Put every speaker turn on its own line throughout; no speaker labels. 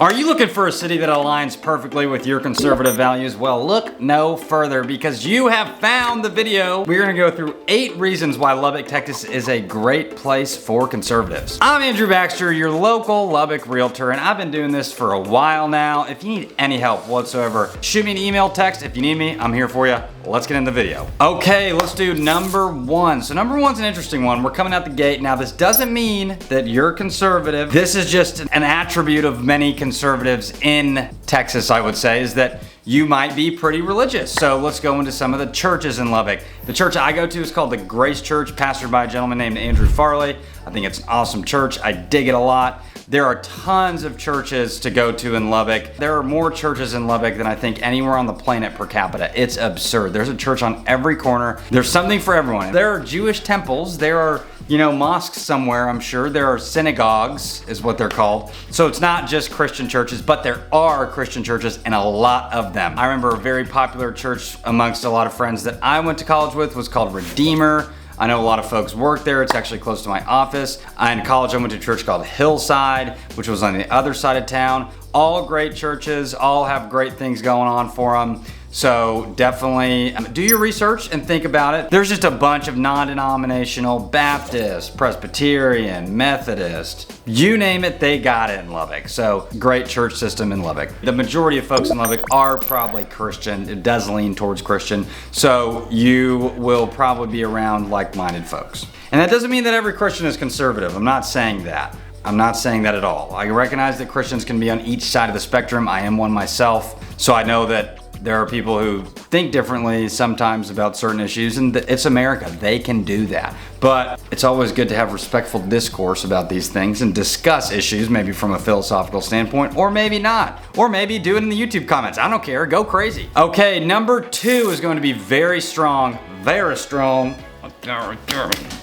Are you looking for a city that aligns perfectly with your conservative values? Well, look no further because you have found the video. We're gonna go through 8 reasons why Lubbock, Texas is a great place for conservatives. I'm Andrew Baxter, your local Lubbock realtor, and I've been doing this for a while now. If you need any help whatsoever, shoot me an email, text. If you need me, I'm here for you. Let's get in the video. Okay, let's do number 1. So number 1's an interesting one. We're coming out the gate. Now, this doesn't mean that you're conservative. This is just an attribute of many conservatives in Texas, I would say, is that you might be pretty religious. So let's go into some of the churches in Lubbock. The church I go to is called the Grace Church, pastored by a gentleman named Andrew Farley. I think it's an awesome church. I dig it a lot. There are tons of churches to go to in Lubbock. There are more churches in Lubbock than I think anywhere on the planet per capita. It's absurd. There's a church on every corner. There's something for everyone. There are Jewish temples. There are, mosques somewhere, I'm sure. There are synagogues, is what they're called. So it's not just Christian churches, but there are Christian churches and a lot of them. I remember a very popular church amongst a lot of friends that I went to college with was called Redeemer. I know a lot of folks work there. It's actually close to my office. In college, I went to a church called Hillside, which was on the other side of town. All great churches, all have great things going on for them. So definitely do your research and think about it. There's just a bunch of non-denominational Baptist, Presbyterian, Methodist, you name it, they got it in Lubbock. So great church system in Lubbock. The majority of folks in Lubbock are probably Christian. It does lean towards Christian. So you will probably be around like-minded folks. And that doesn't mean that every Christian is conservative. I'm not saying that. I'm not saying that at all. I recognize that Christians can be on each side of the spectrum. I am one myself. So I know that there are people who think differently sometimes about certain issues, and it's America. They can do that. But it's always good to have respectful discourse about these things and discuss issues, maybe from a philosophical standpoint, or maybe not. Or maybe do it in the YouTube comments. I don't care. Go crazy. Okay, number 2 is going to be very strong,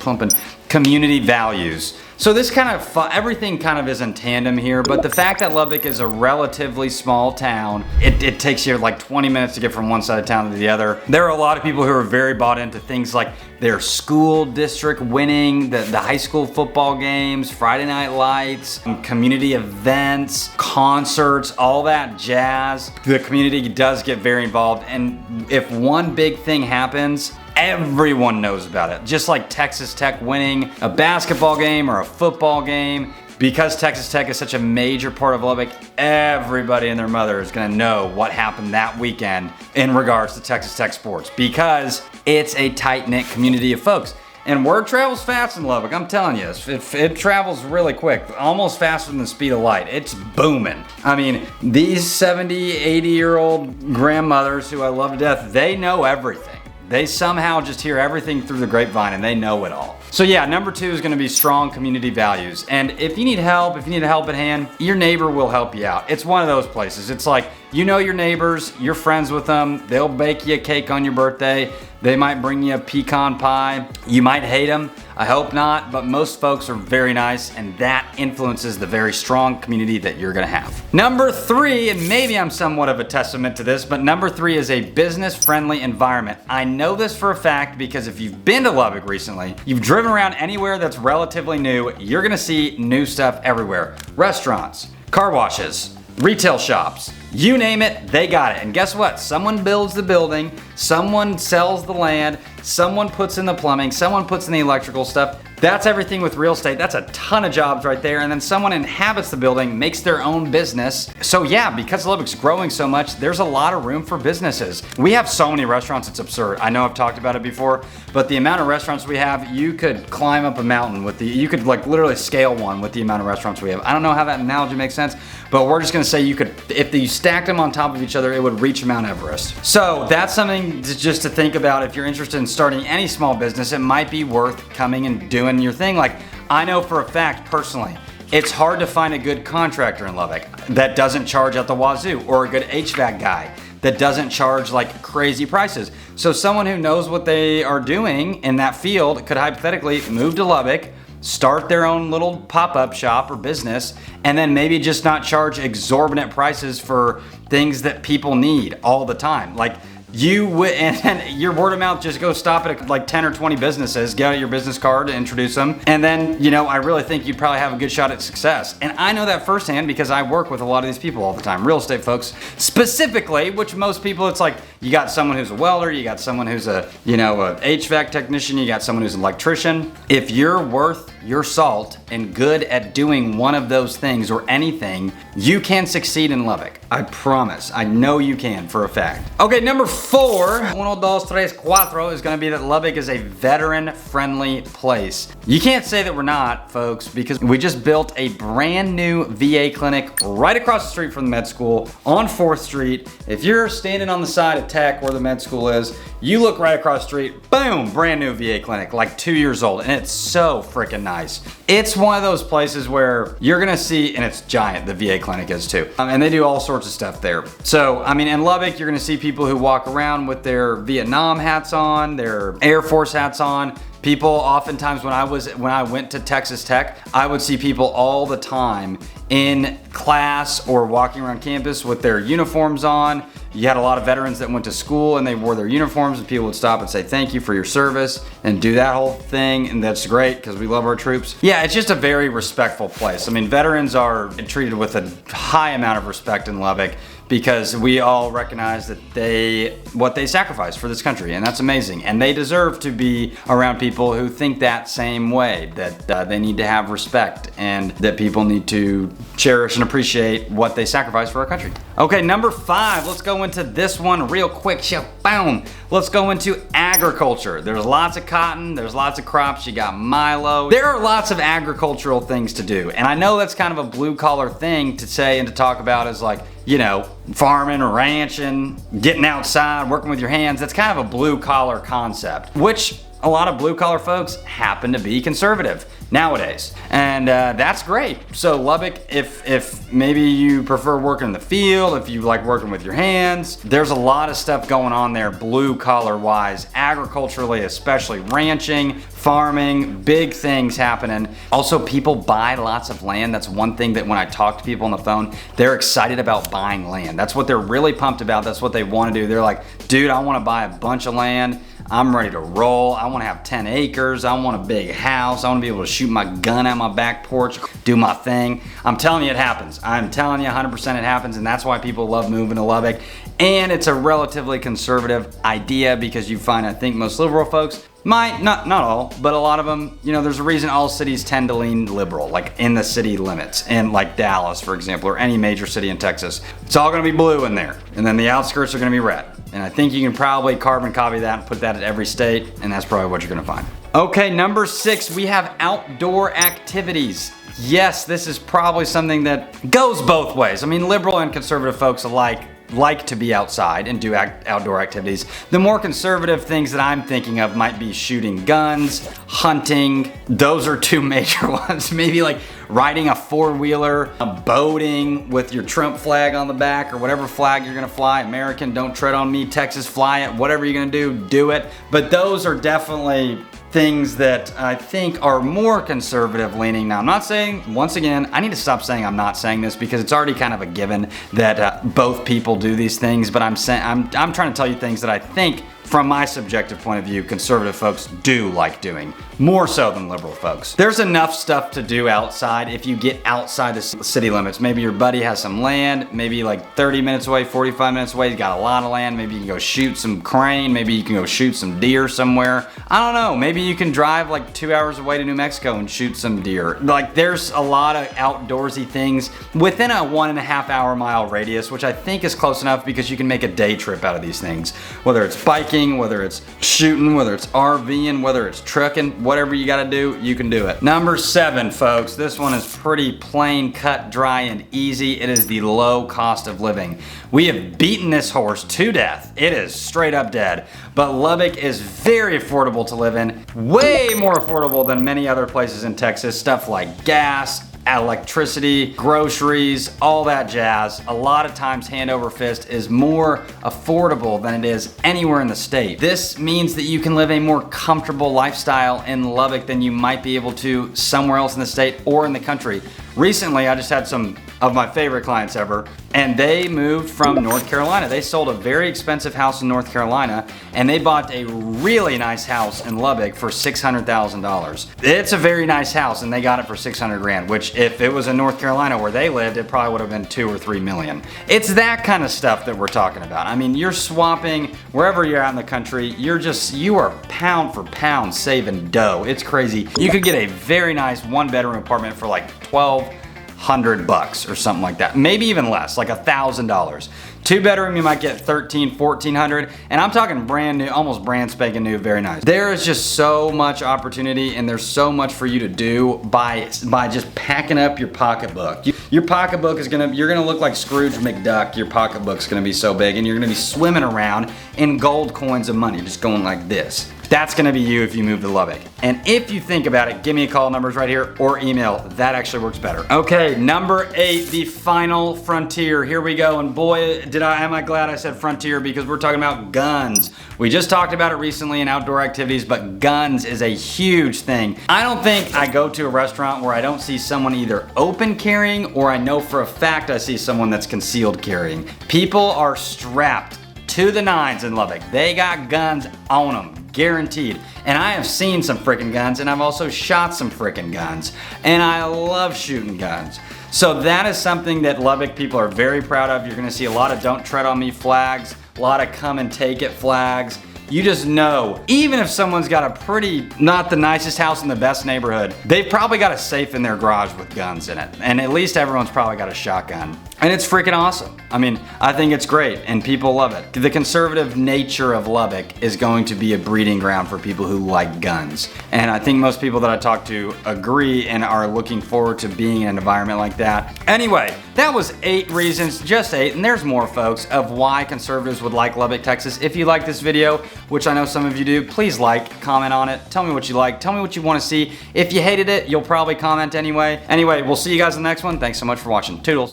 pumping community values. So this everything kind of is in tandem here, but the fact that Lubbock is a relatively small town, it takes you like 20 minutes to get from one side of town to the other. There are a lot of people who are very bought into things like their school district winning, the high school football games, Friday night lights, community events, concerts, all that jazz. The community does get very involved, and if one big thing happens, everyone knows about it. Just like Texas Tech winning a basketball game or a football game. Because Texas Tech is such a major part of Lubbock, everybody and their mother is gonna know what happened that weekend in regards to Texas Tech sports, because it's a tight-knit community of folks. And word travels fast in Lubbock, I'm telling you. It travels really quick, almost faster than the speed of light. It's booming. I mean, these 70, 80-year-old grandmothers who I love to death, they know everything. They somehow just hear everything through the grapevine and they know it all. So yeah, number 2 is gonna be strong community values. And if you need help, if you need a help at hand, your neighbor will help you out. It's one of those places. It's like, you know your neighbors, you're friends with them, they'll bake you a cake on your birthday, they might bring you a pecan pie. You might hate them, I hope not, but most folks are very nice, and that influences the very strong community that you're gonna have. Number 3, and maybe I'm somewhat of a testament to this, but number 3 is a business-friendly environment. I know this for a fact because if you've been to Lubbock recently, you've driven around anywhere that's relatively new, you're gonna see new stuff everywhere. Restaurants, car washes, retail shops, you name it, they got it. And guess what? Someone builds the building, someone sells the land, someone puts in the plumbing, someone puts in the electrical stuff. That's everything with real estate. That's a ton of jobs right there. And then someone inhabits the building, makes their own business. So yeah, because Lubbock's growing so much, there's a lot of room for businesses. We have so many restaurants, it's absurd. I know I've talked about it before, but the amount of restaurants we have, you could climb up a mountain you could like literally scale one with the amount of restaurants we have. I don't know how that analogy makes sense, but we're just gonna say you could, if you stacked them on top of each other, it would reach Mount Everest. So that's something just to think about. If you're interested in starting any small business, it might be worth coming and doing your thing. Like, I know for a fact personally, it's hard to find a good contractor in Lubbock that doesn't charge out the wazoo, or a good HVAC guy that doesn't charge like crazy prices. So someone who knows what they are doing in that field could hypothetically move to Lubbock, start their own little pop-up shop or business, and then maybe just not charge exorbitant prices for things that people need all the time. Like you would, and your word of mouth, just go stop at like 10 or 20 businesses, get out your business card to introduce them, and then, you know, I really think you'd probably have a good shot at success. And I know that firsthand because I work with a lot of these people all the time, real estate folks specifically, which most people, it's like, you got someone who's a welder, you got someone who's a, you know, a HVAC technician, you got someone who's an electrician. If you're worth your salt and good at doing one of those things or anything, you can succeed in Lubbock. I promise. I know you can for a fact. Okay, number 4, 1, 2, 3, 4 is gonna be that Lubbock is a veteran-friendly place. You can't say that we're not, folks, because we just built a brand new VA clinic right across the street from the med school on 4th Street. If you're standing on the side of Tech where the med school is, you look right across the street, boom, brand new VA clinic, like 2 years old, and it's so freaking nice. It's one of those places where you're gonna see, and it's giant, the VA clinic is too, and they do all sorts of stuff there. So, I mean, in Lubbock, you're gonna see people who walk around with their Vietnam hats on, their Air Force hats on. People, oftentimes when I went to Texas Tech, I would see people all the time in class or walking around campus with their uniforms on. You had a lot of veterans that went to school and they wore their uniforms, and people would stop and say thank you for your service and do that whole thing, and that's great because we love our troops. Yeah, it's just a very respectful place. I mean, veterans are treated with a high amount of respect in Lubbock because we all recognize that what they sacrifice for this country, and that's amazing. And they deserve to be around people who think that same way, that they need to have respect and that people need to cherish and appreciate what they sacrifice for our country. Okay, number 5, let's go into this one real quick. Boom. Let's go into agriculture. There's lots of cotton, there's lots of crops, you got milo. There are lots of agricultural things to do. And I know that's kind of a blue collar thing to say and to talk about as like, you know, farming, ranching, getting outside, working with your hands. That's kind of a blue collar concept, which a lot of blue collar folks happen to be conservative nowadays, and that's great. So Lubbock, if maybe you prefer working in the field, if you like working with your hands, there's a lot of stuff going on there blue collar wise, agriculturally, especially ranching, farming, big things happening. Also, people buy lots of land. That's one thing that when I talk to people on the phone, they're excited about buying land. That's what they're really pumped about. That's what they want to do. They're like, dude, I want to buy a bunch of land. I'm ready to roll. I want to have 10 acres. I want a big house. I want to be able to shoot my gun out my back porch, do my thing. I'm telling you it happens. I'm telling you 100% it happens, and that's why people love moving to Lubbock. And it's a relatively conservative idea because you find, I think most liberal folks might, not all, but a lot of them, you know, there's a reason all cities tend to lean liberal, like in the city limits, and like Dallas, for example, or any major city in Texas. It's all gonna be blue in there, and then the outskirts are gonna be red. And I think you can probably carbon copy that and put that at every state, and that's probably what you're gonna find. Okay, number 6, we have outdoor activities. Yes, this is probably something that goes both ways. I mean, liberal and conservative folks alike like to be outside and do outdoor activities. The more conservative things that I'm thinking of might be shooting guns, hunting. Those are 2 major ones. Maybe like riding a 4-wheeler, boating with your Trump flag on the back or whatever flag you're gonna fly. American, don't tread on me, Texas, fly it. Whatever you're gonna do it. But those are definitely things that I think are more conservative leaning. Now, I'm not saying, once again, I need to stop saying I'm not saying this because it's already kind of a given that both people do these things, but I'm trying to tell you things that I think, from my subjective point of view, conservative folks do like doing, more so than liberal folks. There's enough stuff to do outside if you get outside the city limits. Maybe your buddy has some land, maybe like 30 minutes away, 45 minutes away, he's got a lot of land. Maybe you can go shoot some crane, maybe you can go shoot some deer somewhere. I don't know, maybe you can drive like 2 hours away to New Mexico and shoot some deer. Like, there's a lot of outdoorsy things within a 1.5 hour mile radius, which I think is close enough because you can make a day trip out of these things. Whether it's biking, whether it's shooting, whether it's RVing, whether it's trucking, whatever you gotta do, you can do it. Number 7, folks, this one is pretty plain, cut, dry, and easy. It is the low cost of living. We have beaten this horse to death. It is straight up dead. But Lubbock is very affordable to live in, way more affordable than many other places in Texas. Stuff like gas, electricity, groceries, all that jazz. A lot of times hand over fist is more affordable than it is anywhere in the state. This means that you can live a more comfortable lifestyle in Lubbock than you might be able to somewhere else in the state or in the country. Recently, I just had some of my favorite clients ever, and they moved from North Carolina. They sold a very expensive house in North Carolina, and they bought a really nice house in Lubbock for $600,000. It's a very nice house, and they got it for 600 grand, which if it was in North Carolina where they lived, it probably would have been 2 or 3 million. It's that kind of stuff that we're talking about. I mean, you're swapping wherever you're out in the country, you are pound for pound saving dough. It's crazy. You could get a very nice 1-bedroom apartment for like $1,200 or something like that. Maybe even less, like $1,000. 2-bedroom, you might get $1,300, $1,400, and I'm talking brand new, almost brand spanking new, very nice. There is just so much opportunity, and there's so much for you to do by just packing up your pocketbook. Your pocketbook is you're gonna look like Scrooge McDuck. Your pocketbook's gonna be so big, and you're gonna be swimming around in gold coins of money, just going like this. That's gonna be you if you move to Lubbock. And if you think about it, give me a call, numbers right here, or email. That actually works better. Okay, number 8, the final frontier. Here we go, and boy, am I glad I said frontier, because we're talking about guns. We just talked about it recently in outdoor activities, but guns is a huge thing. I don't think I go to a restaurant where I don't see someone either open carrying, or I know for a fact I see someone that's concealed carrying. People are strapped to the nines in Lubbock. They got guns on them. Guaranteed. And I have seen some freaking guns, and I've also shot some freaking guns. And I love shooting guns. So that is something that Lubbock people are very proud of. You're gonna see a lot of don't tread on me flags, a lot of come and take it flags. You just know, even if someone's got a pretty, not the nicest house in the best neighborhood, they've probably got a safe in their garage with guns in it. And at least everyone's probably got a shotgun. And it's freaking awesome. I mean, I think it's great, and people love it. The conservative nature of Lubbock is going to be a breeding ground for people who like guns. And I think most people that I talk to agree and are looking forward to being in an environment like that. Anyway, that was 8 reasons, just 8, and there's more, folks, of why conservatives would like Lubbock, Texas. If you like this video, which I know some of you do, please like, comment on it, tell me what you like, tell me what you want to see. If you hated it, you'll probably comment anyway. Anyway, we'll see you guys in the next one. Thanks so much for watching. Toodles.